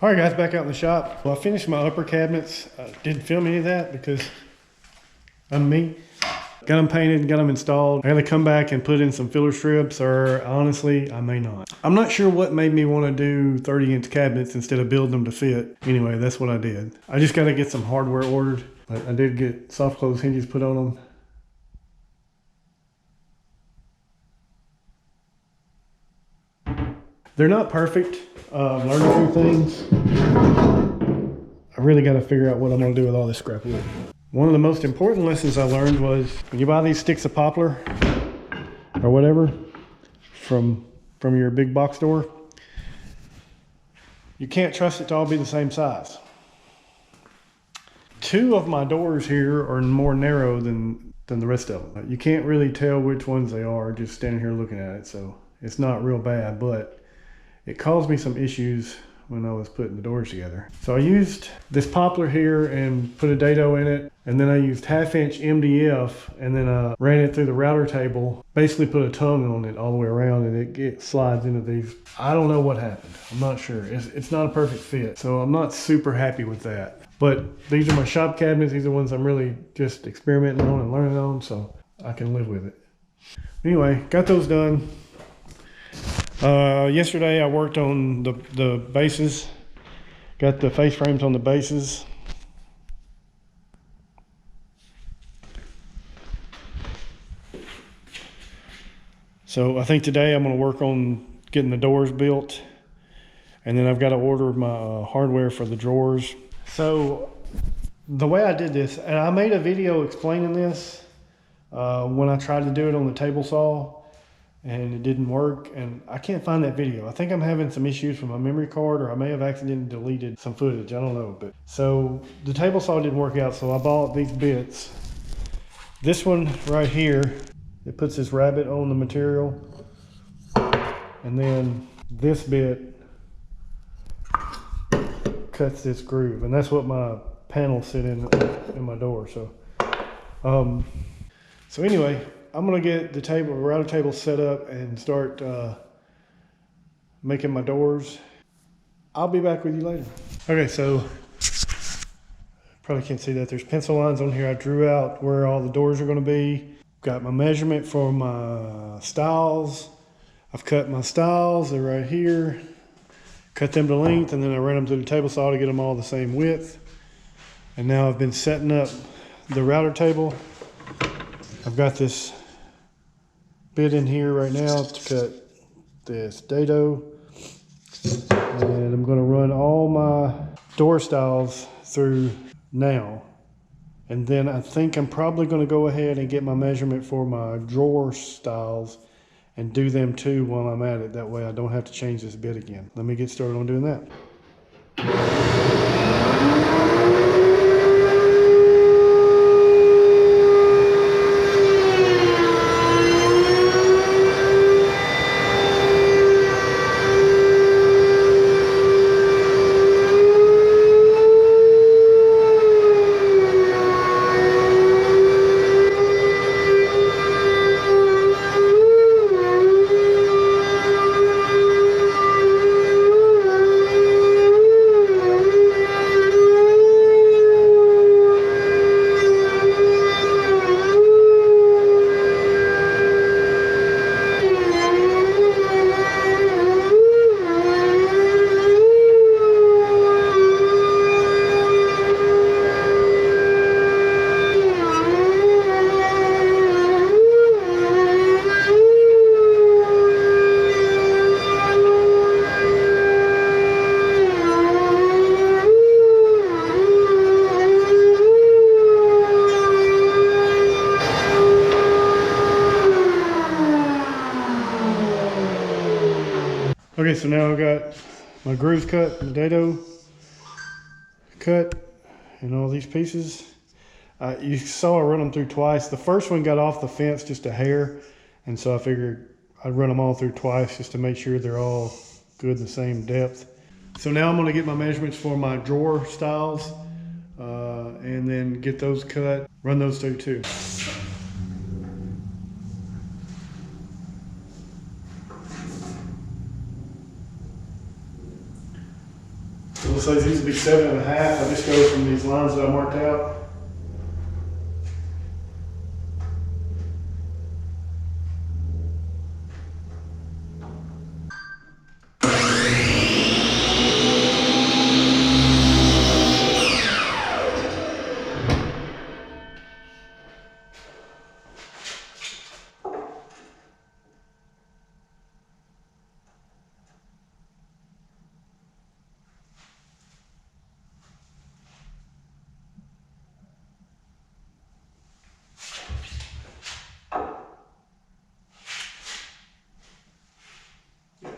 All right, guys, back out in the shop. Well, I finished my upper cabinets. Didn't film any of that because I'm me. Got them painted, got them installed. I gotta come back and put in some filler strips, or honestly, I may not. I'm not sure what made me want to do 30-inch cabinets instead of building them to fit. Anyway, that's what I did. I just gotta get some hardware ordered, but I did get soft close hinges put on them. They're not perfect. Learning a few things. I really got to figure out what I'm going to do with all this scrap wood. One of the most important lessons I learned was when you buy these sticks of poplar or whatever from your big box store, you can't trust it to all be the same size. Two of my doors here are more narrow than the rest of them. You can't really tell which ones they are just standing here looking at it, so it's not real bad, but it caused me some issues when I was putting the doors together. So I used this poplar here and put a dado in it, and then I used 1/2-inch MDF, and then I ran it through the router table, basically put a tongue on it all the way around, and it slides into these. I don't know what happened. I'm not sure. It's not a perfect fit, so I'm not super happy with that. But these are my shop cabinets. These are ones I'm really just experimenting on and learning on, so I can live with it. Anyway, got those done. Yesterday I worked on the bases, got the face frames on the bases. So I think today I'm going to work on getting the doors built, and then I've got to order my hardware for the drawers. So the way I did this, and I made a video explaining this when I tried to do it on the table saw, and it didn't work, and I can't find that video. I think I'm having some issues with my memory card, or I may have accidentally deleted some footage, I don't know. But so the table saw didn't work out, so I bought these bits. This one right here, it puts this rabbet on the material, and then this bit cuts this groove, and that's what my panels sit in my door. So anyway, I'm gonna get the router table set up and start making my doors. I'll be back with you later. Okay, so probably can't see that. There's pencil lines on here. I drew out where all the doors are gonna be. Got my measurement for my stiles. I've cut my stiles, they're right here. Cut them to length, and then I ran them through the table saw to get them all the same width. And now I've been setting up the router table. I've got this bit in here right now to cut this dado, and I'm going to run all my door stiles through now, and then I think I'm probably going to go ahead and get my measurement for my drawer stiles and do them too while I'm at it. That way I don't have to change this bit again. Let me get started on doing that. Okay, so now I've got my grooves cut, the dado cut, and all these pieces. You saw I run them through twice. The first one got off the fence just a hair, and so I figured I'd run them all through twice just to make sure they're all good, the same depth. So now I'm going to get my measurements for my drawer stiles, and then get those cut, run those through too. let's say these would be 7.5. I just go from these lines that I marked out.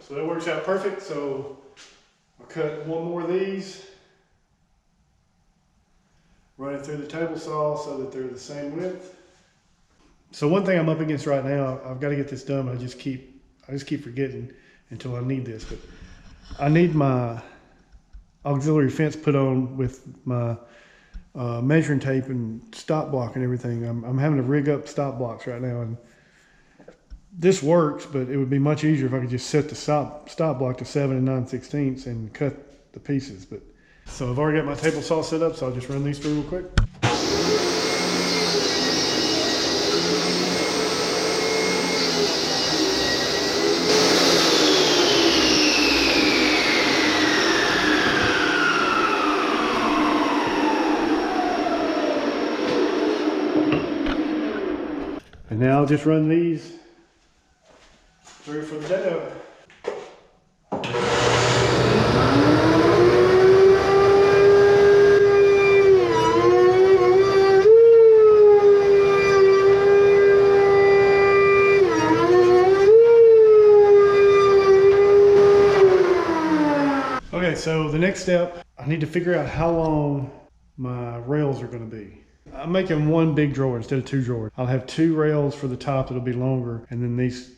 So that works out perfect. So I'll cut one more of these, run it through the table saw so that they're the same width. So one thing I'm up against right now, I've got to get this done, but I just keep forgetting until I need this. But I need my auxiliary fence put on with my measuring tape and stop block and everything. I'm having to rig up stop blocks right now, and this works, but it would be much easier if I could just set the stop block to 7 9/16 and cut the pieces. But so I've already got my table saw set up, so I'll just run these through real quick. And now I'll just run these through for the dado. Okay, so the next step, I need to figure out how long my rails are going to be. I'm making one big drawer instead of two drawers. I'll have 2 rails for the top that'll be longer, and then these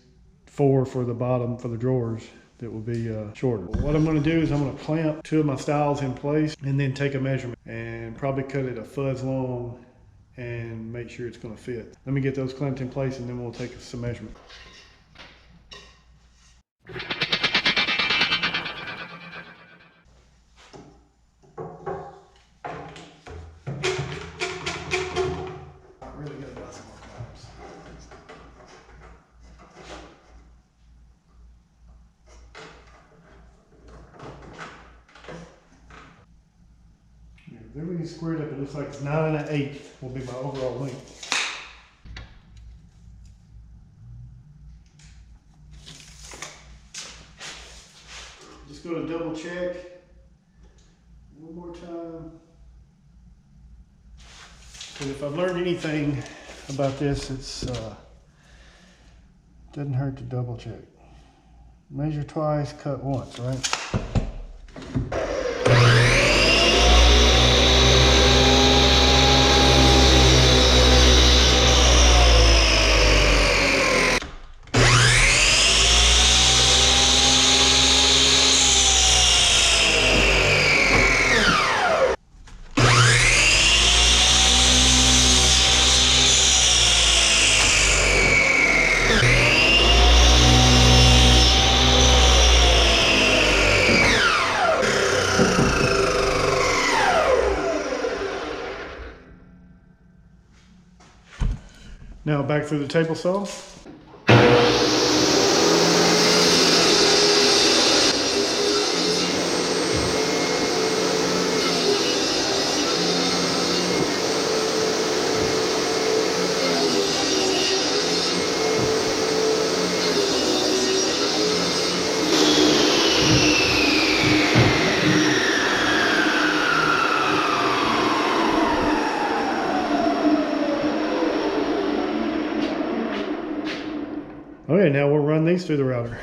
4 for the bottom for the drawers that will be shorter. What I'm going to do is I'm going to clamp 2 of my stiles in place and then take a measurement and probably cut it a fuzz long and make sure it's going to fit. Let me get those clamped in place and then we'll take some measurement. Everything squared up, it looks like it's 9 1/8 will be my overall length. Just going to double check one more time. Because if I've learned anything about this, it's doesn't hurt to double check. Measure twice, cut once, right? Now back through the table saw. Okay, now we'll run these through the router.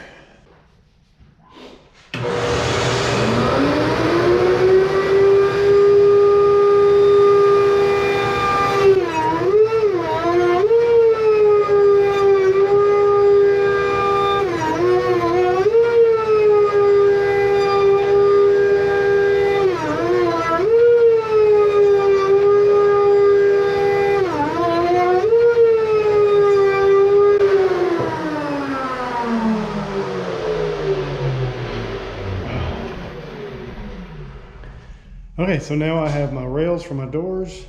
Okay, so now I have my rails for my doors.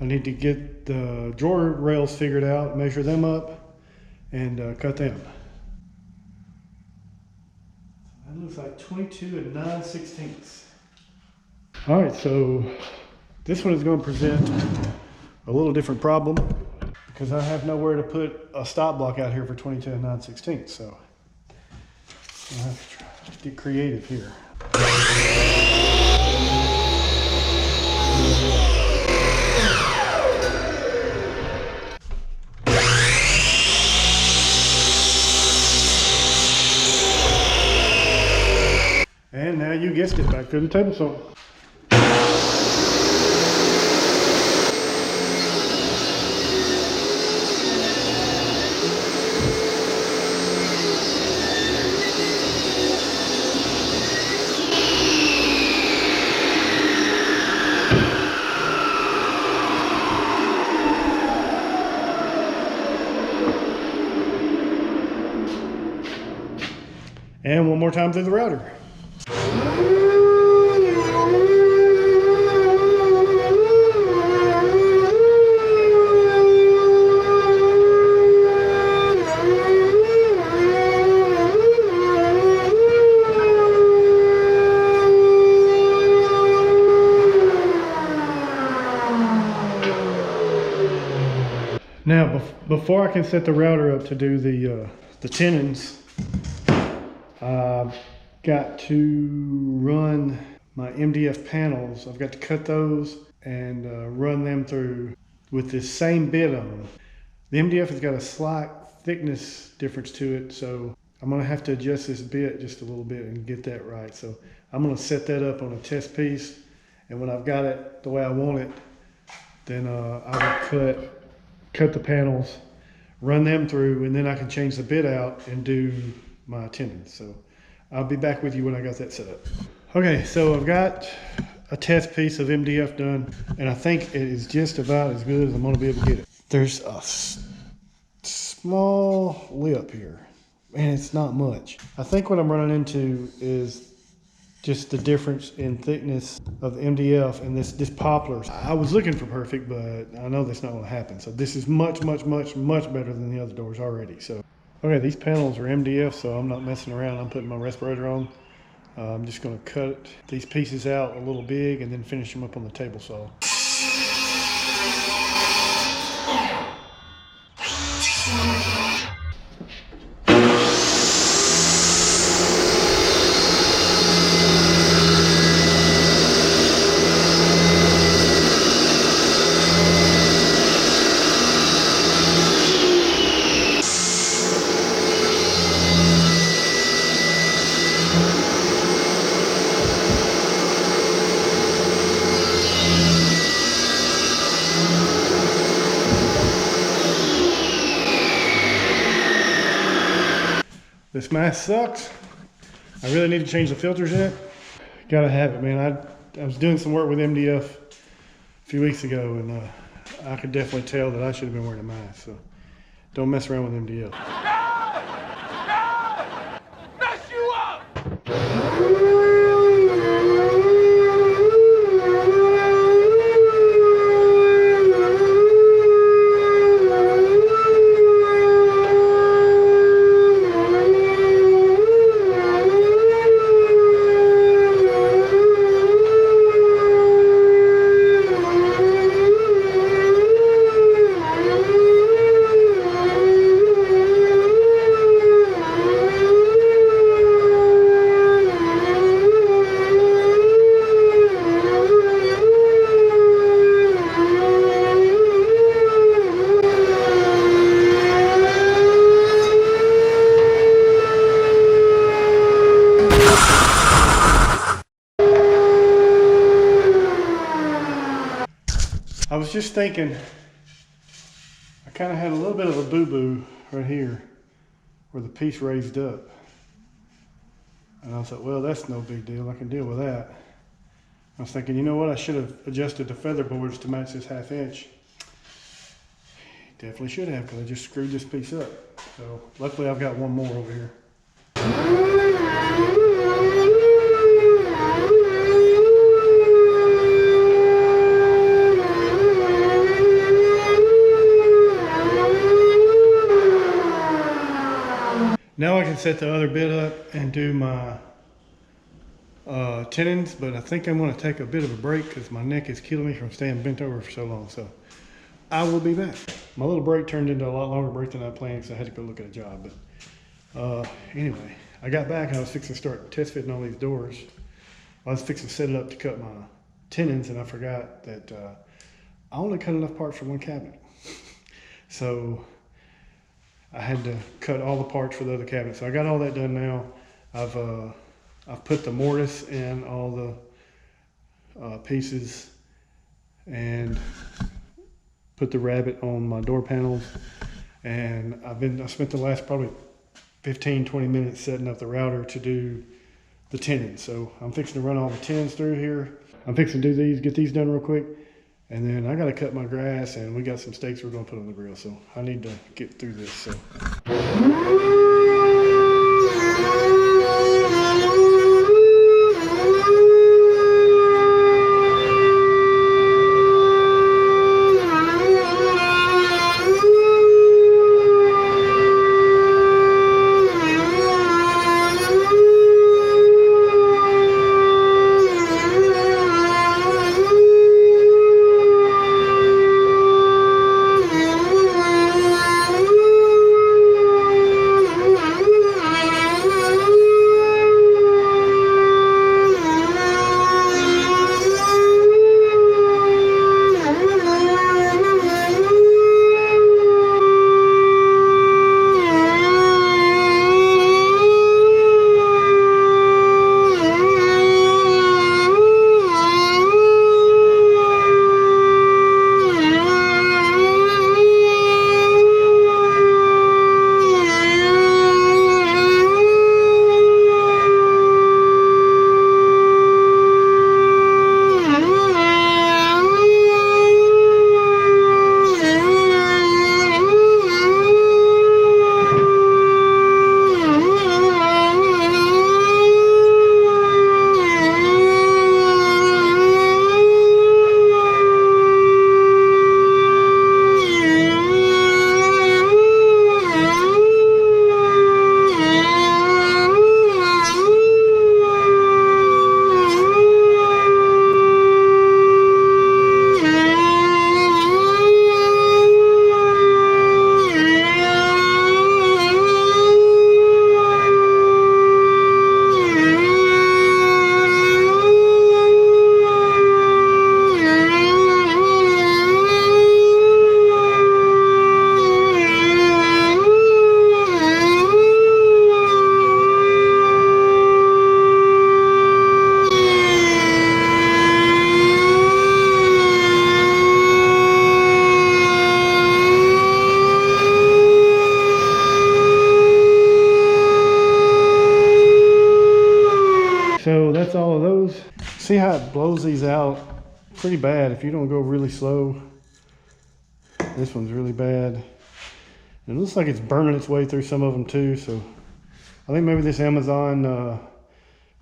I need to get the drawer rails figured out, measure them up, and cut them. That looks like 22 and 9/16. All right, so this one is going to present a little different problem because I have nowhere to put a stop block out here for 22 and 9/16. So I'll have to try to get creative here. And now you guessed it, back to the table saw. And one more time through the router. Now, before I can set the router up to do the tenons, I've got to run my MDF panels. I've got to cut those and run them through with this same bit on them. The MDF has got a slight thickness difference to it, so I'm going to have to adjust this bit just a little bit and get that right. So I'm going to set that up on a test piece, and when I've got it the way I want it, then I will cut the panels, run them through, and then I can change the bit out and do my tenons. So I'll be back with you when I got that set up. Okay, so I've got a test piece of MDF done, and I think it is just about as good as I'm gonna be able to get it. There's a small lip here, and it's not much. I think what I'm running into is just the difference in thickness of the MDF and this poplar. I was looking for perfect, but I know that's not gonna happen. So this is much better than the other doors already. So, okay, these panels are MDF, so I'm not messing around. I'm putting my respirator on. I'm just gonna cut these pieces out a little big and then finish them up on the table saw. This mask sucks. I really need to change the filters in it. Gotta have it, man. I was doing some work with MDF a few weeks ago, and I could definitely tell that I should have been wearing a mask. So don't mess around with MDF. Mess you up! I was just thinking, I kind of had a little bit of a boo-boo right here where the piece raised up. And I thought, well, that's no big deal. I can deal with that. I was thinking, you know what? I should have adjusted the feather boards to match this 1/2 inch. Definitely should have, because I just screwed this piece up. So luckily I've got one more over here. Now I can set the other bit up and do my tenons, but I think I'm going to take a bit of a break because my neck is killing me from staying bent over for so long. So I will be back. My little break turned into a lot longer break than I planned because I had to go look at a job. But anyway, I got back and I was fixing to start test fitting all these doors. I was fixing to set it up to cut my tenons, and I forgot that I only cut enough parts for one cabinet. So I had to cut all the parts for the other cabinet. So I got all that done now. I've put the mortise in all the pieces and put the rabbet on my door panels. And I spent the last probably 15-20 minutes setting up the router to do the tenons. So I'm fixing to run all the tenons through here. I'm fixing to do these, get these done real quick. And then I gotta cut my grass, and we got some steaks we're gonna put on the grill. So I need to get through this. So. So that's all of those. See how it blows these out pretty bad if you don't go really slow. This one's really bad. And it looks like it's burning its way through some of them too. So I think maybe this Amazon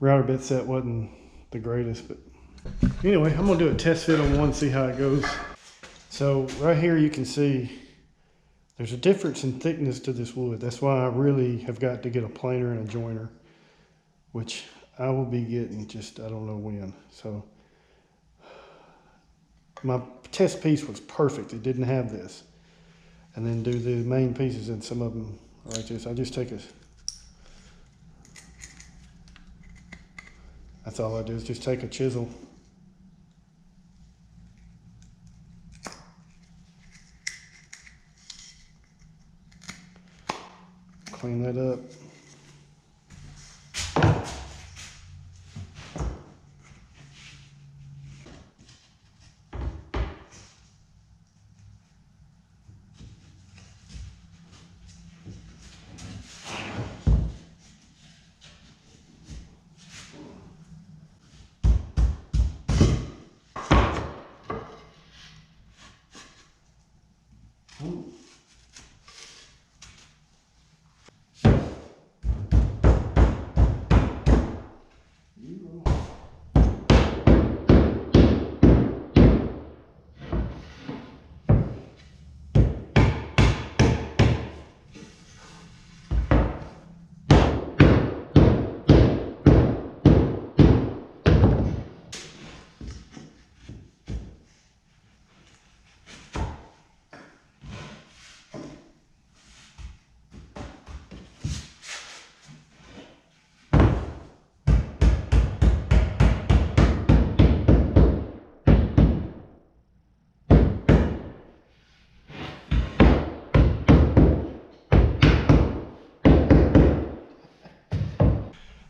router bit set wasn't the greatest. But anyway, I'm gonna do a test fit on one, see how it goes. So right here you can see there's a difference in thickness to this wood. That's why I really have got to get a planer and a joiner, which I will be getting just, I don't know when. So my test piece was perfect. It didn't have this. And then do the main pieces, and some of them like this. I just take that's all I do, is just take a chisel. Clean that up.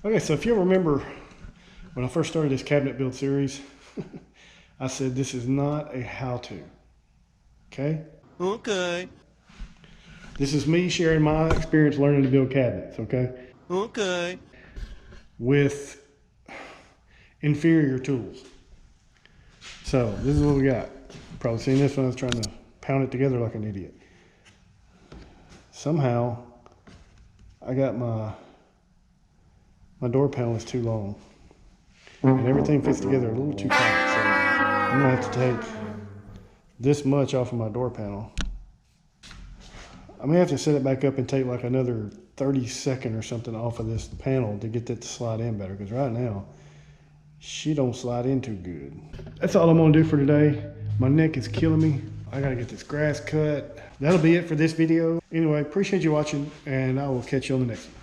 Okay, so if you remember when I first started this cabinet build series, I said this is not a how-to, okay? Okay. This is me sharing my experience learning to build cabinets, okay? Okay. With inferior tools. So this is what we got. Probably seen this when I was trying to pound it together like an idiot. Somehow I got my door panel is too long and everything fits together a little too tight. So I'm gonna have to take this much off of my door panel. I may have to set it back up and take like another 30-second or something off of this panel to get that to slide in better, because right now she don't slide in too good. That's all I'm gonna do for today. My neck is killing me. I gotta get this grass cut. That'll be it for this video. Anyway, appreciate you watching, and I will catch you on the next one.